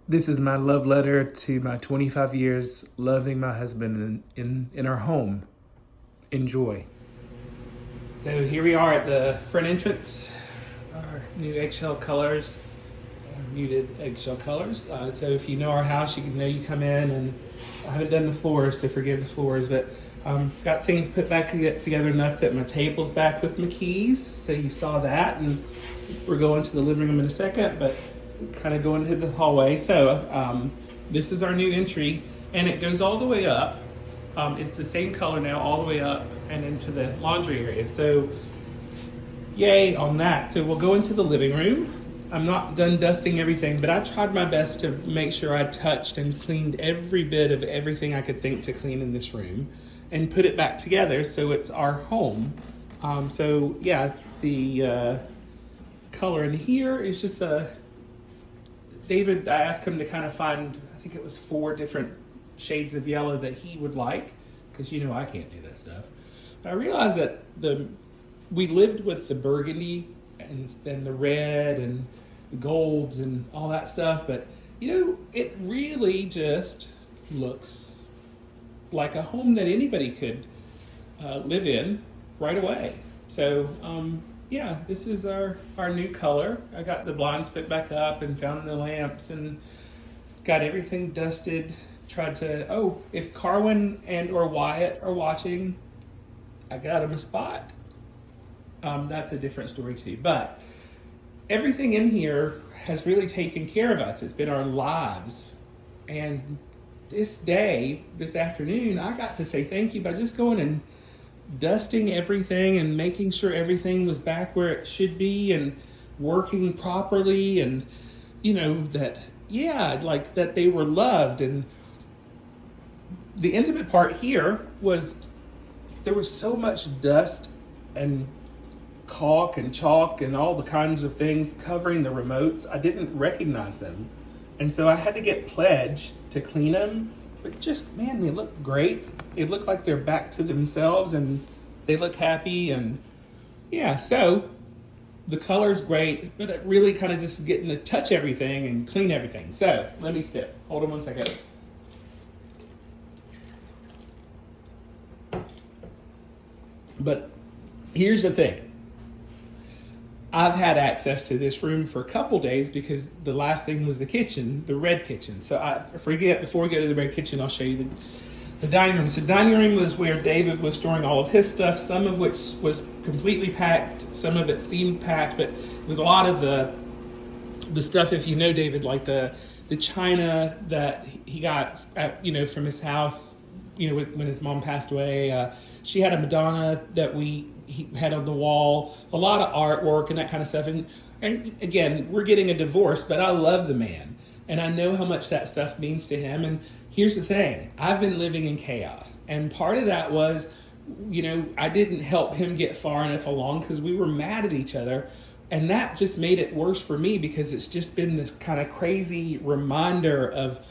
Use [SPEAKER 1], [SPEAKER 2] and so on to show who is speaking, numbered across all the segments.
[SPEAKER 1] This is my love letter to my 25 years loving my husband in our home. Enjoy. So here we are at the front entrance. Our new eggshell colors, muted eggshell colors. So if you know our house, you know you come in, and I haven't done the floors, so forgive the floors, but got things put back together enough that my table's back with my keys. So you saw that, and we're going to the living room in a second, but kind of going to the hallway. So this is our new entry, and it goes all the way up. It's the same color now, all the way up and into the laundry area. So yay on that. So we'll go into the living room. I'm not done dusting everything, but I tried my best to make sure I touched and cleaned every bit of everything I could think to clean in this room and put it back together so it's our home. So yeah, the color in here is just David, I asked him to kind of find, I think it was 4 different shades of yellow that he would like, because you know I can't do that stuff. But I realized that we lived with the burgundy and then the red and the golds and all that stuff, but you know, it really just looks like a home that anybody could live in right away. So yeah, this is our new color. I got the blinds put back up and found the lamps and got everything dusted. Tried to, if Carwin and or Wyatt are watching, I got them a spot. That's a different story too. But everything in here has really taken care of us. It's been our lives. And this afternoon, I got to say thank you by just going and dusting everything and making sure everything was back where it should be and working properly, and you know that they were loved. And the intimate part here was there was so much dust and caulk and chalk and all the kinds of things covering the remotes. I didn't recognize them, and so I had to get Pledge to clean them. But just, man, they look great. It looked like they're back to themselves and they look happy. And yeah, so the color's great, but it really kind of just getting to touch everything and clean everything. So let me sip. Hold on one second. But here's the thing. I've had access to this room for a couple days because the last thing was the kitchen, the red kitchen. So before we go to the red kitchen, I'll show you the dining room. So the dining room was where David was storing all of his stuff, some of which was completely packed, some of it seemed packed, but it was a lot of the stuff, if you know David, like the china that he got from his house, when his mom passed away. She had a Madonna that he had on the wall, a lot of artwork and that kind of stuff. And again, we're getting a divorce, but I love the man and I know how much that stuff means to him. And here's the thing, I've been living in chaos. And part of that was, I didn't help him get far enough along because we were mad at each other. And that just made it worse for me because it's just been this kind of crazy reminder of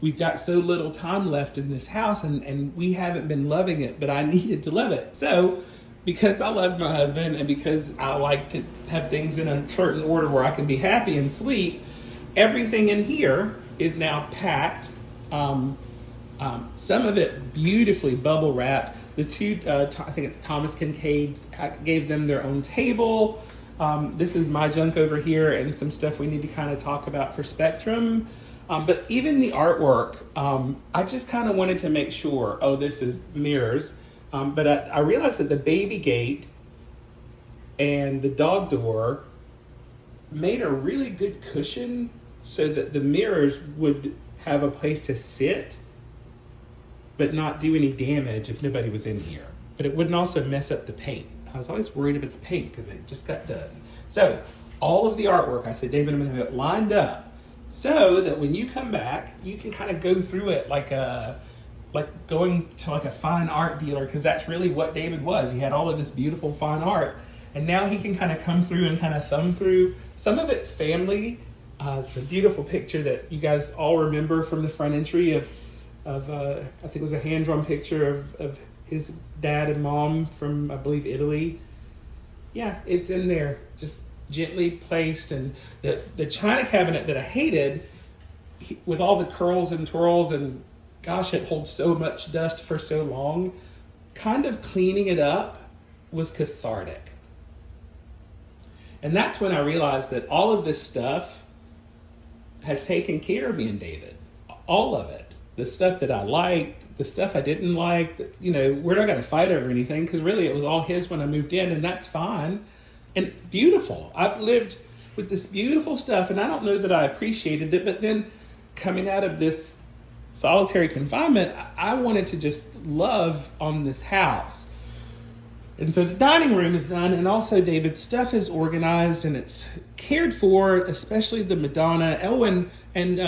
[SPEAKER 1] we've got so little time left in this house and we haven't been loving it, but I needed to love it. So because I love my husband and because I like to have things in a certain order where I can be happy and sleep, everything in here is now packed. Some of it beautifully bubble wrapped. The two, I think it's Thomas Kincaid's, gave them their own table. This is my junk over here and some stuff we need to kind of talk about for Spectrum. But even the artwork, I just kind of wanted to make sure, this is mirrors. But I realized that the baby gate and the dog door made a really good cushion so that the mirrors would have a place to sit, but not do any damage if nobody was in here. But it wouldn't also mess up the paint. I was always worried about the paint because it just got done. So all of the artwork, I said, David, I'm going to have it lined up so that when you come back, you can kind of go through it like going to like a fine art dealer, because that's really what David was. He had all of this beautiful fine art, and now he can kind of come through and kind of thumb through. Some of it's family. It's a beautiful picture that you guys all remember from the front entry of I think it was a hand-drawn picture of his dad and mom from, I believe, Italy. Yeah, it's in there, just gently placed. And the china cabinet that I hated, with all the curls and twirls, and gosh, it holds so much dust for so long, kind of cleaning it up was cathartic. And that's when I realized that all of this stuff has taken care of me and David. All of it. The stuff that I liked, the stuff I didn't like, we're not going to fight over anything because really it was all his when I moved in, and that's fine. And beautiful. I've lived with this beautiful stuff, and I don't know that I appreciated it, but then coming out of this solitary confinement, I wanted to just love on this house. And so the dining room is done, and also David's stuff is organized and it's cared for, especially the Madonna, Elwin, and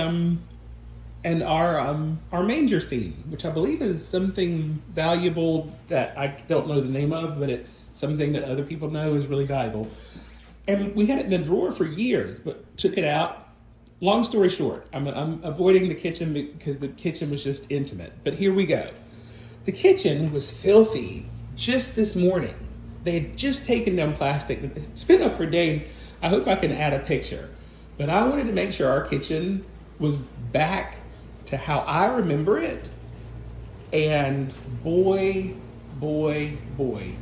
[SPEAKER 1] our manger scene, which I believe is something valuable that I don't know the name of, but it's something that other people know is really valuable. And we had it in a drawer for years, but took it out. Long story short, I'm avoiding the kitchen because the kitchen was just intimate. But here we go. The kitchen was filthy just this morning. They had just taken down plastic. It's been up for days. I hope I can add a picture. But I wanted to make sure our kitchen was back to how I remember it. And boy.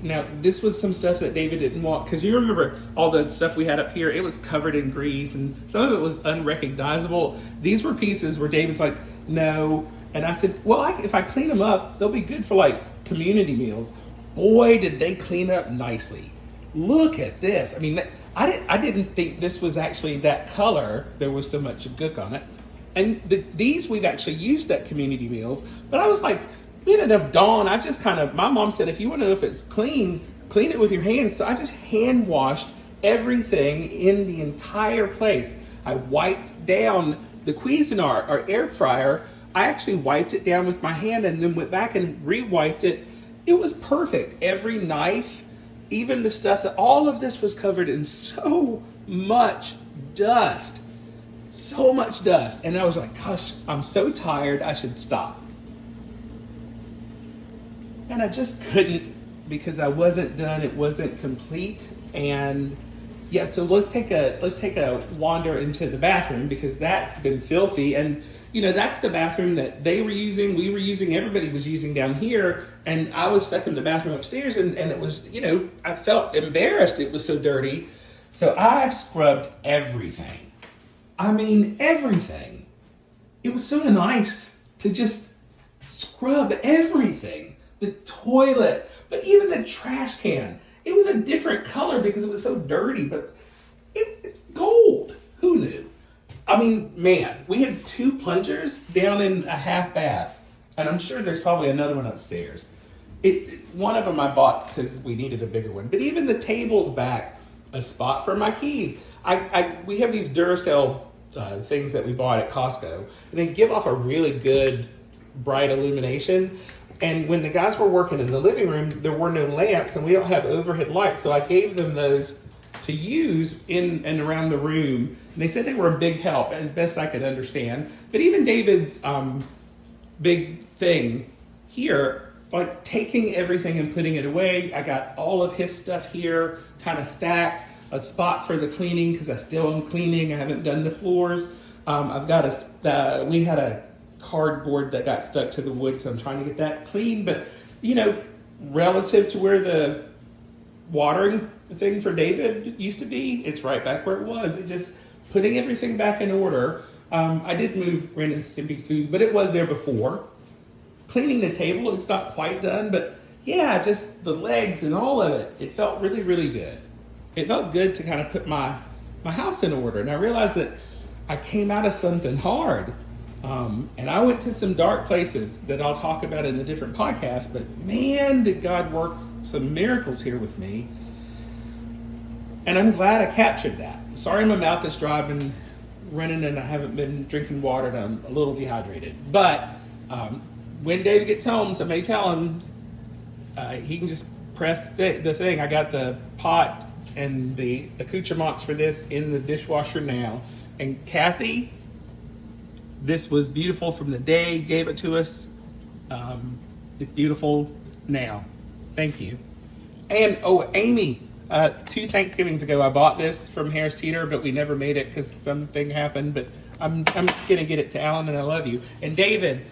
[SPEAKER 1] Now, this was some stuff that David didn't want, because you remember all the stuff we had up here, it was covered in grease and some of it was unrecognizable. These were pieces where David's like, no. And I said, well, if I clean them up, they'll be good for like community meals. Boy, did they clean up nicely. Look at this. I mean, I didn't think this was actually that color. There was so much gook on it. And these we've actually used at community meals, but I was like, we had enough Dawn. My mom said, if you want to know if it's clean it with your hands. So I just hand washed everything in the entire place. I wiped down the Cuisinart, our air fryer. I actually wiped it down with my hand and then went back and re-wiped it. It was perfect. Every knife, even the stuff all of this was covered in so much dust. So much dust. And I was like, gosh, I'm so tired. I should stop. And I just couldn't, because I wasn't done. It wasn't complete. And yeah, so let's take a wander into the bathroom, because that's been filthy. And that's the bathroom that they were using, we were using, everybody was using down here. And I was stuck in the bathroom upstairs, and it was, I felt embarrassed. It was so dirty. So I scrubbed everything. I mean, everything. It was so nice to just scrub everything. The toilet, but even the trash can. It was a different color because it was so dirty, but it's gold. Who knew? I mean, man, we had 2 plungers down in a half bath, and I'm sure there's probably another one upstairs. One of them I bought because we needed a bigger one, but even the table's back, a spot for my keys. We have these Duracell things that we bought at Costco, and they give off a really good bright illumination. And when the guys were working in the living room, there were no lamps, and we don't have overhead lights. So I gave them those to use in and around the room. And they said they were a big help, as best I could understand. But even David's big thing here, like taking everything and putting it away. I got all of his stuff here, kind of stacked. A spot for the cleaning, because I still am cleaning. I haven't done the floors. I've got we had a cardboard that got stuck to the wood, so I'm trying to get that clean. But relative to where the watering thing for David used to be, it's right back where it was. It just putting everything back in order. I did move Ren and Stimpy's food, but it was there before. Cleaning the table, it's not quite done, but yeah, just the legs and all of it. It felt really, really good. It felt good to kind of put my house in order, and I realized that I came out of something hard. And I went to some dark places that I'll talk about in a different podcast, but man, did God work some miracles here with me. And I'm glad I captured that. Sorry my mouth is dry. I've been running and I haven't been drinking water and I'm a little dehydrated. But when David gets home, somebody tell him he can just press the thing. I got the pot and the accoutrements for this in the dishwasher now. And Kathy, this was beautiful from the day you gave it to us. It's beautiful now. Thank you. And, Amy, 2 Thanksgivings ago, I bought this from Harris Teeter, but we never made it because something happened. But I'm gonna get it to Alan, and I love you. And David,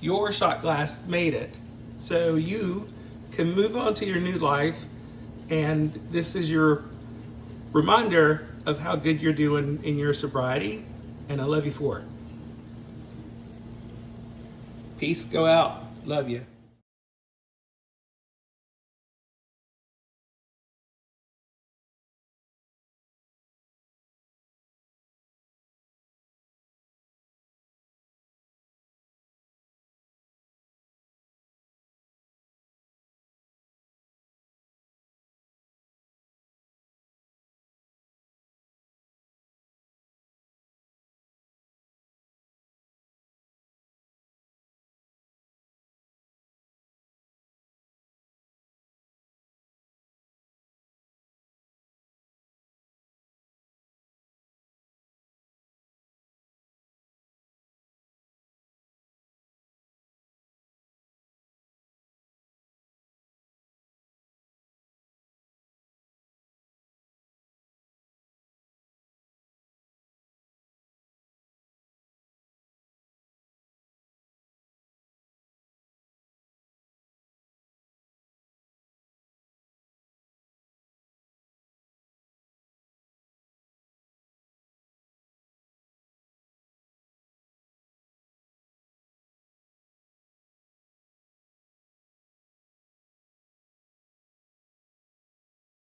[SPEAKER 1] your shot glass made it, so you can move on to your new life. And this is your reminder of how good you're doing in your sobriety, and I love you for it. Peace. Go out. Love you.